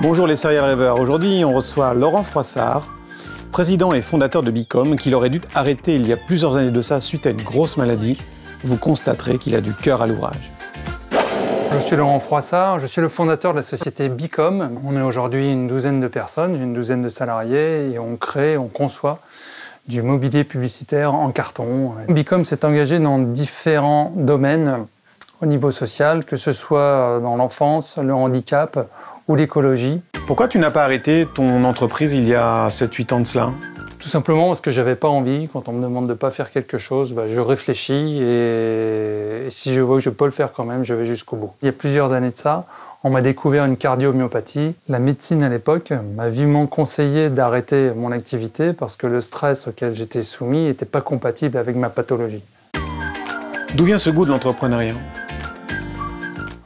Bonjour les serial rêveurs. Aujourd'hui, on reçoit Laurent Froissart, président et fondateur de Bicom, qu'il aurait dû arrêter il y a plusieurs années de ça suite à une grosse maladie. Vous constaterez qu'il a du cœur à l'ouvrage. Je suis Laurent Froissart, je suis le fondateur de la société Bicom. On est aujourd'hui une douzaine de personnes, une douzaine de salariés, et on crée, on conçoit du mobilier publicitaire en carton. Bicom s'est engagé dans différents domaines au niveau social, que ce soit dans l'enfance, le handicap ou l'écologie. Pourquoi tu n'as pas arrêté ton entreprise il y a 7-8 ans de cela? Tout simplement parce que j'avais pas envie. Quand on me demande de pas faire quelque chose, je réfléchis et si je vois que je peux le faire quand même, je vais jusqu'au bout. Il y a plusieurs années de ça, on m'a découvert une cardio-myopathie. La médecine à l'époque m'a vivement conseillé d'arrêter mon activité parce que le stress auquel j'étais soumis n'était pas compatible avec ma pathologie. D'où vient ce goût de l'entrepreneuriat?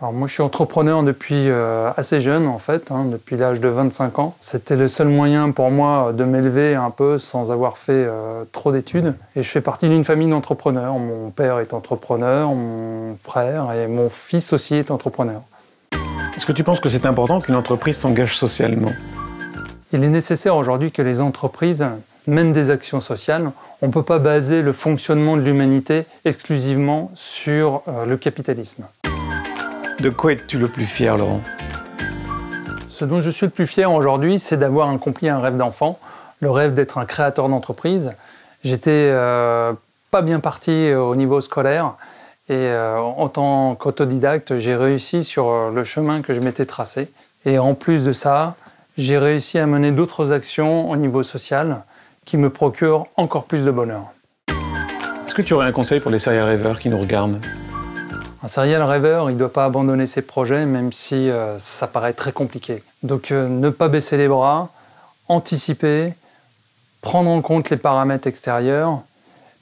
Alors moi je suis entrepreneur depuis assez jeune en fait, depuis l'âge de 25 ans. C'était le seul moyen pour moi de m'élever un peu sans avoir fait trop d'études. Et je fais partie d'une famille d'entrepreneurs. Mon père est entrepreneur, mon frère et mon fils aussi est entrepreneur. Est-ce que tu penses que c'est important qu'une entreprise s'engage socialement? Il est nécessaire aujourd'hui que les entreprises mènent des actions sociales. On ne peut pas baser le fonctionnement de l'humanité exclusivement sur le capitalisme. De quoi es-tu le plus fier, Laurent? Ce dont je suis le plus fier aujourd'hui, c'est d'avoir accompli un rêve d'enfant, le rêve d'être un créateur d'entreprise. J'étais pas bien parti au niveau scolaire et en tant qu'autodidacte, j'ai réussi sur le chemin que je m'étais tracé. Et en plus de ça, j'ai réussi à mener d'autres actions au niveau social qui me procurent encore plus de bonheur. Est-ce que tu aurais un conseil pour les serial rêveurs qui nous regardent? Un serial rêveur, il ne doit pas abandonner ses projets, même si ça paraît très compliqué. Donc ne pas baisser les bras, anticiper, prendre en compte les paramètres extérieurs,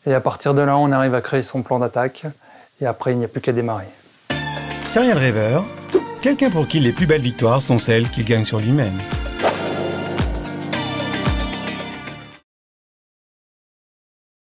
et à partir de là, on arrive à créer son plan d'attaque, et après, il n'y a plus qu'à démarrer. Serial rêveur, quelqu'un pour qui les plus belles victoires sont celles qu'il gagne sur lui-même.